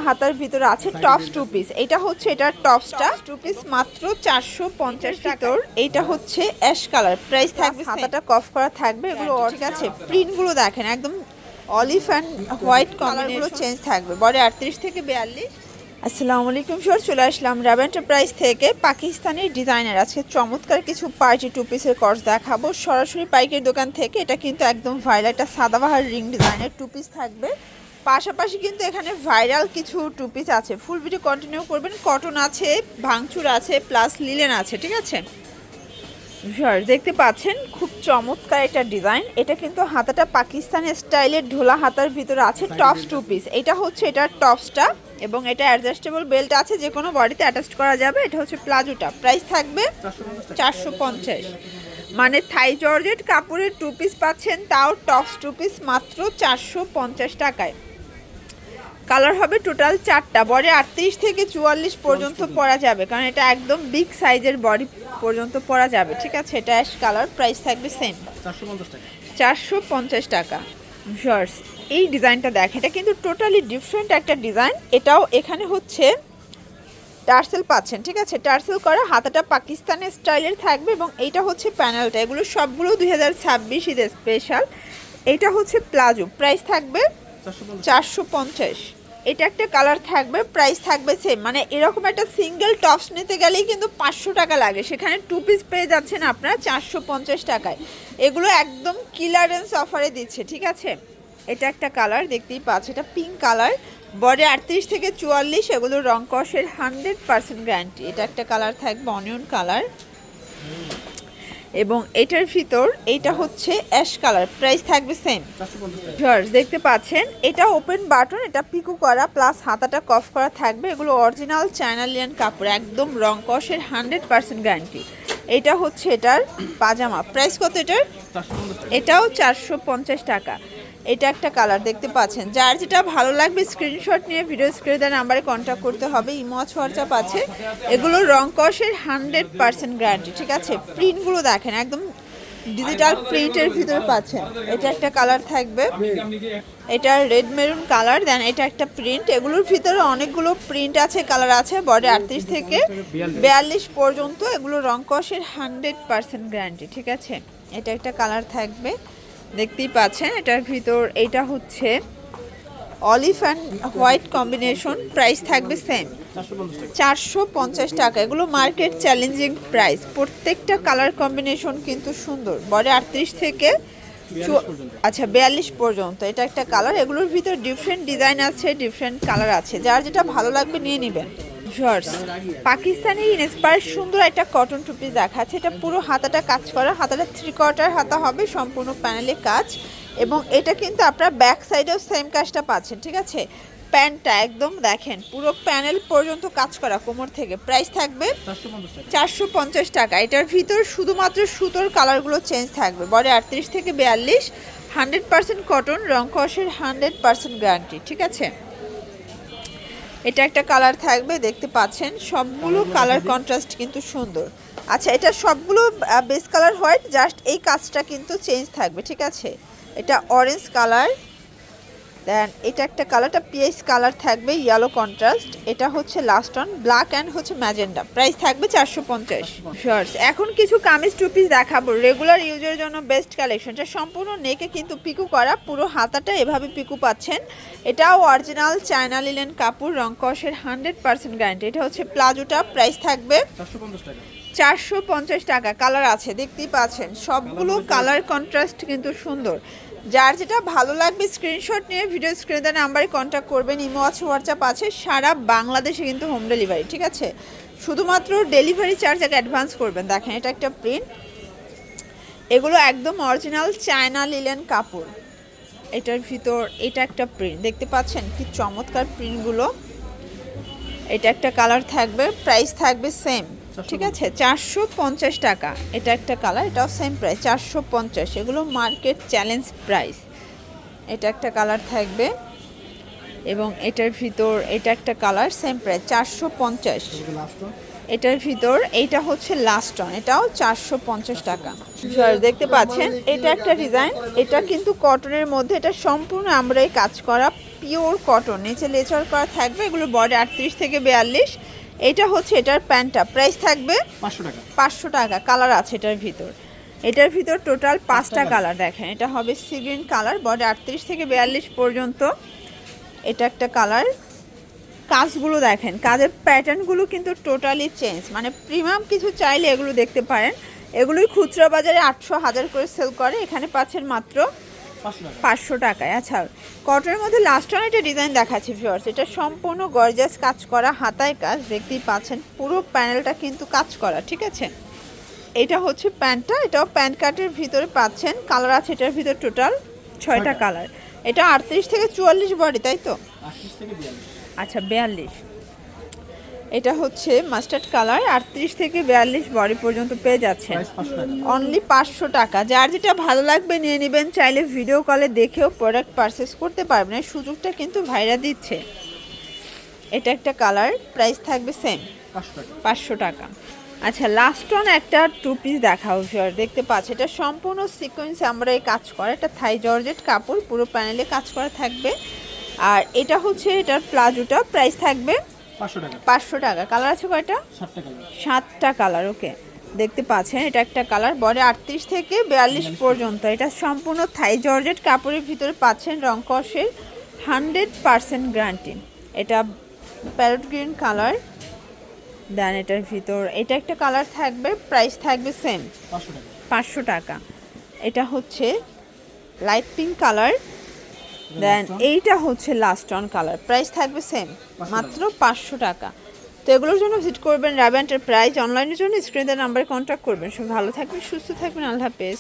হাতার ভিতরে আছে টপস টু পিস। এটা হচ্ছে এটার টপসটা টু পিস মাত্র 450 টাকা। এইটা হচ্ছে অ্যাশ কালার, প্রাইস থাকবে হাতাটা কফ করা থাকবে। এগুলো ঠিক আছে, প্রিন্টগুলো দেখেন একদম অলিভ অ্যান্ড হোয়াইট কালারগুলো চেঞ্জ থাকবে। বডি 38 থেকে 42। আসসালামু আলাইকুম স্যার, চলে আসলাম রাব এন্টারপ্রাইজ থেকে। পাকিস্তানি ডিজাইনার আছে চমৎকার কিছু পার্টি টু পিসের কর্স দেখাবো সরাসরি পাইকের দোকান থেকে। এটা কিন্তু একদম ভাইরাল একটা সাদাবাহার রিং ডিজাইনের টু পিস থাকবে। পাশাপাশি কিন্তু এখানে ভাইরাল কিছু টু পিস আছে। ফুল ভিডিও কন্টিনিউ করবেন। কটন আছে, ভাঙচুর আছে, প্লাস লিলেন আছে, ঠিক আছে। দেখতে পাচ্ছেন খুব চমৎকার একটা ডিজাইন। এটা কিন্তু হাতাটা পাকিস্তানি স্টাইলের ঢোলা হাতার ভিতরে আছে টপস টু পিস। এটা হচ্ছে এটার টপসটা এবং এটা অ্যাডজাস্টেবল বেল্ট আছে, যে কোনো বডিতে অ্যাটাচ করা যাবে। এটা হচ্ছে প্লাজোটা, প্রাইস থাকবে 450। মানে থাই জর্জেট কাপড়ের টু পিস পাচ্ছেন, তাও টপস টু পিস মাত্র 450 টাকায়। কালার হবে টোটাল 4টা। বডি 38 থেকে 44 পর্যন্ত পরা যাবে, কারণ এটা একদম বিগ সাইজের বডি পর্যন্ত পরা যাবে, ঠিক আছে। এটা অ্যাশ কালার, প্রাইস থাকবে সেম 450 টাকা। ভিউয়ার্স এই ডিজাইনটা দেখেন, এটা কিন্তু টোটালি ডিফারেন্ট একটা ডিজাইন। এটাও এখানে হচ্ছে টার্সেল পাচ্ছেন, ঠিক আছে। টার্সেল করা হাতাটা পাকিস্তানি স্টাইলের থাকবে এবং এইটা হচ্ছে প্যানেলটা। এগুলো সবগুলো 2026 ঈদের স্পেশাল। এটা হচ্ছে প্লাজো, প্রাইস থাকবে 450। এটা একটা কালার থাকবে, প্রাইস থাকবে সেম। মানে এরকম একটা সিঙ্গেল টপস নিতে গেলেই কিন্তু 500 টাকা লাগে, সেখানে টু পিস পেয়ে যাচ্ছেন আপনারা 450 টাকায়। এগুলো একদম ক্লিয়ারেন্স অফারে দিচ্ছে, ঠিক আছে। এটা একটা কালার দেখতেই পাচ্ছ, এটা পিঙ্ক কালার। বডি 38 থেকে 44, এগুলো রং কষের 100% গ্যারান্টি। এটা একটা কালার থাকবে অনিয়ন কালার এবং এটার ভিতর এইটা হচ্ছে অ্যাশ কালার, প্রাইস থাকবে সেম। ভিউয়ার্স দেখতে পাচ্ছেন এটা ওপেন বাটন, এটা পিকো করা প্লাস হাতাটা কফ করা থাকবে। এগুলো অরিজিনাল চায়না লিয়ান কাপড়, একদম রং কষের 100% গ্যারান্টি। এটা হচ্ছে এটার পাজামা, প্রাইস কত এটার? এটাও 450 টাকা। এটা একটা কালার দেখতে পাচ্ছেন। যার যেটা ভালো লাগবে স্ক্রিনশট নিয়ে ভিডিও স্ক্রিনে দেওয়া নাম্বারে কন্ট্যাক্ট করতে হবে। ইমো হোয়াটসঅ্যাপ আছে। এগুলো রং কষের 100% গ্যারান্টি, ঠিক আছে। প্রিন্টগুলো দেখেন একদম ডিজিটাল প্রিন্টের ভিতরে পাচ্ছেন। এটা একটা কালার থাকবে, এটা রেড মেরুন কালার। দেন এটা একটা প্রিন্ট। এগুলোর ভিতরে অনেকগুলো প্রিন্ট আছে, কালার আছে। বডি 38 থেকে 42 পর্যন্ত। এগুলো রং কষের 100% গ্যারান্টি, ঠিক আছে। এটা একটা কালার থাকবে, দেখতেই পাচ্ছেন। এটার ভিতর এইটা হচ্ছে olive and white combination, price থাকবে সেম 450 টাকা। এগুলো মার্কেট চ্যালেঞ্জিং প্রাইস। প্রত্যেকটা কালার কম্বিনেশন কিন্তু সুন্দর। বডি 38 থেকে 42 পর্যন্ত। এটা একটা কালার। এগুলোর ভিতর ডিফারেন্ট ডিজাইন আছে, ডিফারেন্ট কালার আছে। যার যেটা ভালো লাগবে নিয়ে নেবেন। পাকিস্তানি ইন্সপায়ার সুন্দর একটা কটন টু পিস দেখাচ্ছে। এটা পুরো হাতাটা কাজ করা, হাতাটা 3/4 হাতা হবে, সম্পূর্ণ প্যানেলে কাজ। এবং এটা কিন্তু আপনারা ব্যাক সাইডেও সেম কাজটা পাচ্ছেন, ঠিক আছে। প্যান্টটা একদম দেখেন পুরো প্যানেল পর্যন্ত কাজ করা কোমর থেকে। প্রাইস থাকবে 450 টাকা। এটার ভিতর শুধুমাত্র সুতোর কালারগুলো চেঞ্জ থাকবে। বডি 38 থেকে 42, 100% কটন, রং কষের 100% গ্যারান্টি, ঠিক আছে। এটা একটা কালার থাকবে, দেখতে পাচ্ছেন সবগুলো কালার কন্ট্রাস্ট কিন্তু সুন্দর। আচ্ছা, এটা সবগুলো বেস কালার হোয়াইট, জাস্ট এই কাজটা কিন্তু চেঞ্জ থাকবে, ঠিক আছে। এটা অরেঞ্জ কালার। দেন এটা একটা কালারটা পিএস কালার থাকবে, ইয়েলো কন্ট্রাস্ট। এটা হচ্ছে লাস্ট অন ব্ল্যাক অ্যান্ড হচ্ছে ম্যাজেন্ডা, প্রাইস থাকবে 450। শর্টস এখন কিছু কামিজ টু পিস দেখাবো, রেগুলার ইউজের জন্য বেস্ট কালেকশনটা। সম্পূর্ণ নেকে কিন্তু পিকু করা, পুরো হাতাটা এভাবে পিকু পাচ্ছেন। এটাও অরিজিনাল চায়না লিলেন কাপড়, রং কষের 100% গ্যারান্টি। এটা হচ্ছে প্লাজোটা, প্রাইস থাকবে 450 টাকা। কালার আছে দেখতেই পাচ্ছেন, সবগুলো কালার কন্ট্রাস্ট কিন্তু সুন্দর। যার যেটা ভালো লাগবে স্ক্রিনশট নিয়ে ভিডিও স্ক্রিনে দেওয়া নাম্বারে কন্ট্যাক্ট করবেন। ইমো আছে, হোয়াটসঅ্যাপ আছে। সারা বাংলাদেশে কিন্তু হোম ডেলিভারি, ঠিক আছে। শুধুমাত্র ডেলিভারি চার্জ আগে অ্যাডভান্স করবেন। দেখেন এটা একটা প্রিন্ট, এগুলো একদম অরিজিনাল চায়না লিলেন কাপড়। এটার ভিতর এটা একটা প্রিন্ট দেখতে পাচ্ছেন, কি চমৎকার প্রিন্টগুলো। এটা একটা কালার থাকবে, প্রাইস থাকবে সেম, ঠিক আছে, 450 টাকা। এটা একটা কালার, এটাও সেম প্রাইস 450। এগুলো মার্কেট চ্যালেঞ্জ প্রাইস। এটা একটা কালার থাকবে এবং এটার ভিতর এটা একটা কালার, সেম প্রাইস 450। এটার ভিতর এইটা হচ্ছে লাস্ট অন, এটাও 450 টাকা। দেখতে পাচ্ছেন এটা একটা ডিজাইন, এটা কিন্তু কটনের মধ্যে, এটা সম্পূর্ণ আমরাই কাজ করা পিওর কটন, নিচে লেচার করা থাকবে। এগুলো বডি 38 থেকে 42। এটা হচ্ছে এটার প্যান্টটা, প্রাইস থাকবে 500 টাকা। 500 টাকা। কালার আছে এটার ভিতর টোটাল 5টা কালার। দেখেন এটা হবে সি গ্রিন কালার, বডি 38 থেকে 42 পর্যন্ত। এটা একটা কালার। কাজগুলো দেখেন, কাজের প্যাটার্নগুলো কিন্তু টোটালি চেঞ্জ, মানে প্রিমিয়াম কিছু চাইলে এগুলো দেখতে পারেন। এগুলোই খুচরা বাজারে 800 1000 করে সেল করে, এখানে পাচ্ছেন মাত্র 500 টাকায়। আচ্ছা, কটনের মধ্যে লাস্ট অন একটা ডিজাইন দেখাচ্ছি ভিউয়ার্স, এটা সম্পূর্ণ গর্জিয়াস কাজ করা, হাতায় কাজ, দেখতেই পাচ্ছেন পুরো প্যানেলটা কিন্তু কাজ করা, ঠিক আছে। এটা হচ্ছে প্যান্টটা, এটাও প্যান্ট কাটের ভিতরে পাচ্ছেন। কালার আছে এটার ভিতর টোটাল 6টা কালার। এটা 38 থেকে 44 বডি, তাই তো? 38 থেকে 42। আচ্ছা 42। এটা হচ্ছে মাস্টার্ড কালার, 38 থেকে 42 বডি পর্যন্ত পেয়ে যাচ্ছেন অনলি 500 টাকা। যার যেটা ভালো লাগবে নিয়ে নেবেন, চাইলে ভিডিও কলে দেখেও প্রোডাক্ট পারচেস করতে পারবেন, এই সুযোগটা কিন্তু ভাইরা দিচ্ছে। এটা একটা কালার, প্রাইস থাকবে সেম 500 টাকা। আচ্ছা লাস্ট অন একটা টু পিস দেখাও ভিউয়ার, দেখতে পাচ্ছি এটা সম্পূর্ণ সিকোয়েন্স আমরা এই কাজ করা, এটা থাই জর্জেট কাপড়, পুরো প্যানেলে কাজ করা থাকবে। আর এটা হচ্ছে এটার প্লাজোটা, প্রাইস থাকবে 500 টাকা। কালার আছে কয়টা? 7টা কালার। ওকে, দেখতে পাচ্ছেন এটা একটা কালার, বডি 38 থেকে 42 পর্যন্ত। এটা সম্পূর্ণ থাই জর্জেট কাপড়ের ভিতরে পাচ্ছেন রং কষের 100% গ্যারান্টি। এটা প্যারট গ্রিন কালার, দেন এটার ভিতর এটা একটা কালার থাকবে, প্রাইস থাকবে সেম 500 টাকা। এটা হচ্ছে লাইট পিঙ্ক কালার, দেন এইটা হচ্ছে লাস্ট অন কালার, প্রাইস থাকবে সেম মাত্র 500 টাকা। তো এগুলোর জন্য ভিজিট করবেন রাবি এন্টারপ্রাইজ, অনলাইনের জন্য স্ক্রিনে দেওয়া নাম্বারে কন্ট্যাক্ট করবেন। সব ভালো থাকবেন, সুস্থ থাকবেন, আল্লাহ হাফেজ।